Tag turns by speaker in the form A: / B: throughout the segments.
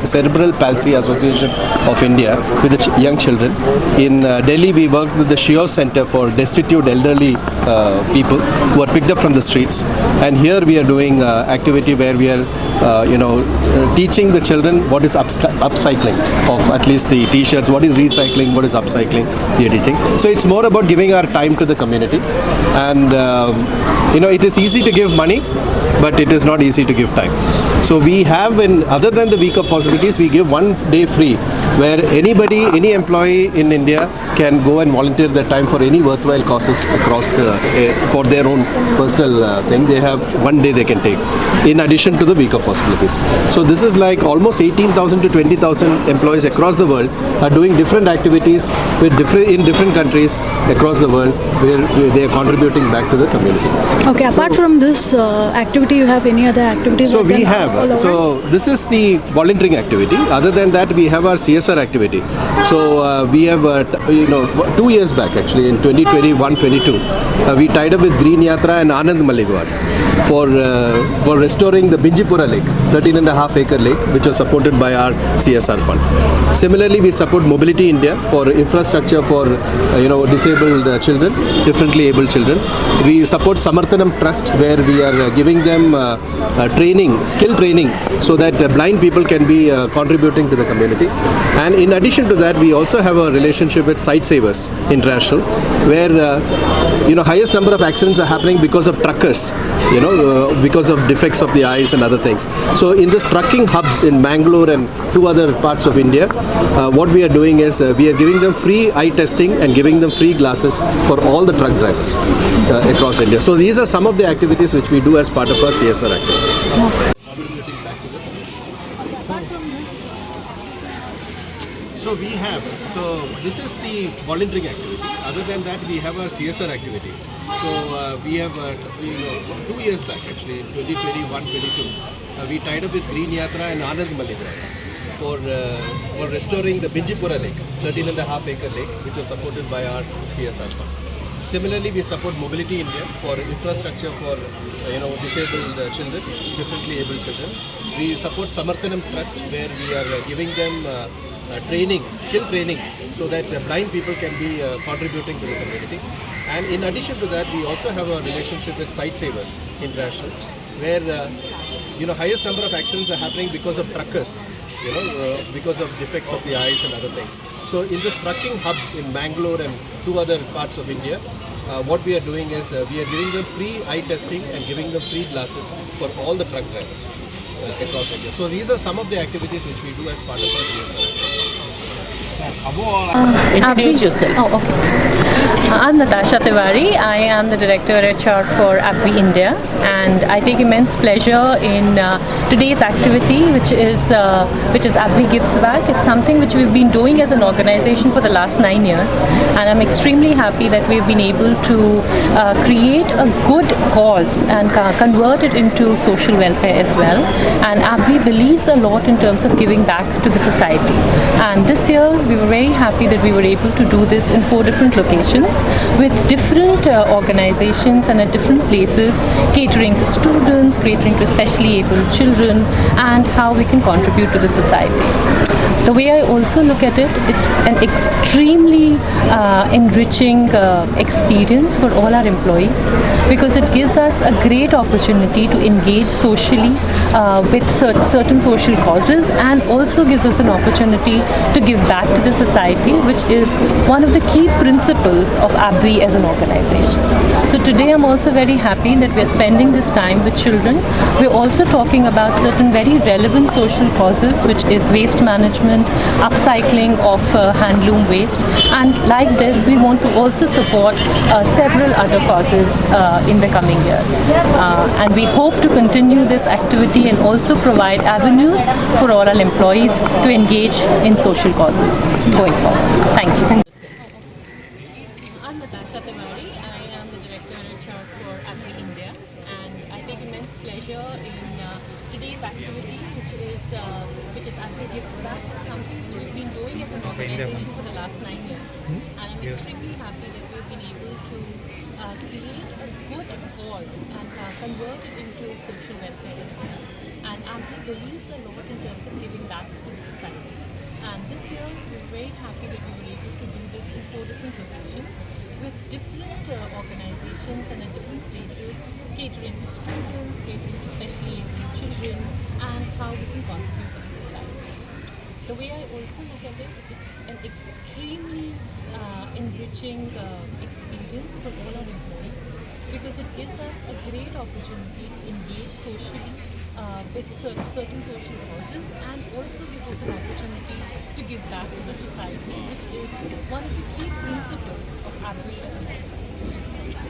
A: Cerebral Palsy Association of India with the young children. In Delhi, we work with the Shio Center for destitute elderly people who are picked up from the streets. And here we are doing activity where we are, teaching the children what is upcycling of at least the T-shirts, what is recycling, what is upcycling. We are teaching. So it's more about giving our time to the community, and it is easy to give money, but it is not easy to give time. So we have, other than the week of possibilities, we give 1 day free where anybody, any employee in India can go and volunteer their time for any worthwhile causes across for their own personal thing. They have 1 day they can take in addition to the week of possibilities. So this is like almost 18,000 to 20,000 employees across the world are doing different activities in different countries across the world where they are contributing back to the community.
B: Okay, apart from this activity, you have any other activities?
A: So we have, this is the volunteering activity. Other than that, we have our CSR activity. So we have, 2 years back actually, in 2021-22, we tied up with Green Yatra and Anand Maligwad for restoring the Binjipura Lake, 13.5-acre lake, which was supported by our CSR fund. Similarly, we support Mobility India for infrastructure for disabled children, differently abled children. We support Samarthanam Trust, where we are giving them skill training, so that blind people can be contributing to the community. And in addition to that, we also have a relationship with Sight Savers International, where highest number of accidents are happening because of truckers, because of defects of the eyes and other things. So in this trucking hubs in Bangalore and 2 other parts of India, what we are doing is we are giving them free eye testing and giving them free glasses for all the truck drivers across India. So these are some of the activities which we do as part of our CSR activities. So this is the volunteering activity. Other than that, we have our CSR activity. So we have, 2 years back actually, in 2021-22, we tied up with Green Yatra and Anand Maligwad for restoring the Binjipura Lake, 13.5-acre lake, which was supported by our CSR fund. Similarly, we support Mobility India for infrastructure for disabled children, differently abled children. We support Samarthanam Trust, where we are giving them skill training, so that blind people can be contributing to the community. And in addition to that, we also have a relationship with Sight Savers International, where highest number of accidents are happening because of truckers, because of defects of the eyes and other things. So in this trucking hubs in Bangalore and 2 other parts of India, what we are doing is we are giving them free eye testing and giving them free glasses for all the truck drivers across India. So these are some of the activities which we do as part of our CSR.
C: Introduce yourself.
B: Oh, okay.
C: I'm Natasha Tiwari. I am the Director HR for AbbVie India, and I take immense pleasure in today's activity, which is AbbVie Gives Back. It's something which we've been doing as an organization for the last 9 years, and I'm extremely happy that we've been able to create a good cause and convert it into social welfare as well. And AbbVie believes a lot in terms of giving back to the society. And this year, we were very happy that we were able to do this in 4 different locations with different organizations and at different places, catering to students, catering to specially abled children, and how we can contribute to the society. The way I also look at it, it's an extremely enriching experience for all our employees, because it gives us a great opportunity to engage socially with certain social causes, and also gives us an opportunity to give back to the society, which is one of the key principles of AbbVie as an organization. So today I'm also very happy that we're spending this time with children. We're also talking about certain very relevant social causes, which is waste management, upcycling of handloom waste, and like this we want to also support several other causes in the coming years. And we hope to continue this activity and also provide avenues for all our employees to engage in social causes going forward. Thank you. I'm Natasha Tiwari. I am the Director HR for AbbVie India, and I take immense pleasure in today's activity, which is AbbVie Gives Back. It's something which we've been doing as an organization for the last 9 years, and I'm extremely happy that we've been able to create a good cause and convert it into social welfare as well. And AMFI believes a lot in terms of giving back to the society. And this year, we're very happy that we were able to do this in 4 different locations with different organizations and at different places, catering to students, catering to especially children, and how we can contribute to the society. The way I also look at it, it's an extremely enriching experience for all our employees because it gives us a great opportunity to engage socially with certain social causes and also gives us an opportunity to give back to the society, which is one of the key principles of ABWI as an organization.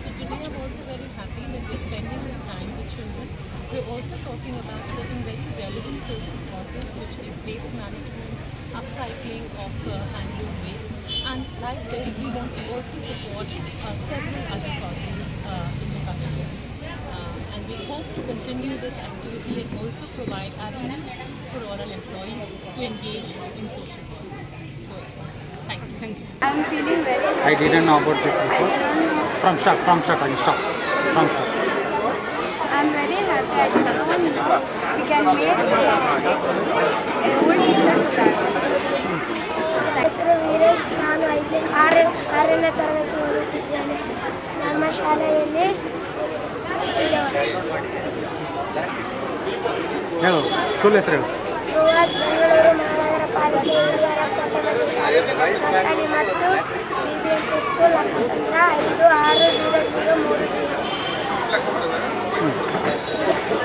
C: So today I'm also very happy that we're spending this time with children. We're also talking about certain very relevant social causes, which is waste management, upcycling of handloom waste, and like this we want to also support several other causes in the coming years. And we hope to continue this activity and also provide avenues for all our employees to engage in social causes. Thank you. Thank you.
D: I'm feeling very happy.
E: I didn't know about this before. From start, I stop. From start.
D: I'm very happy. I don't know we can make a old t-shirt.
F: ಹೆಸರು ವೀರೇಶ್. ನಾನು ಆರನೇ ತರಗತಿ ಓದುತ್ತಿದ್ದೇನೆ. ನಮ್ಮ ಶಾಲೆಯಲ್ಲಿ
E: ಹೇಳು school ಹೆಸರು ಹೇಳು.
F: ಬೃಹತ್ ಬೆಂಗಳೂರು ಮಹಾನಗರ ಪಾಲಿಕೆ ಹಿರಿಯರ ಪ್ರಥಮ ಶಾಲೆ ನರ್ಸರಿ ಮತ್ತು BBMP ಸ್ಕೂಲ್ ಅಪ್ಪಸಂದ್ರ 560030.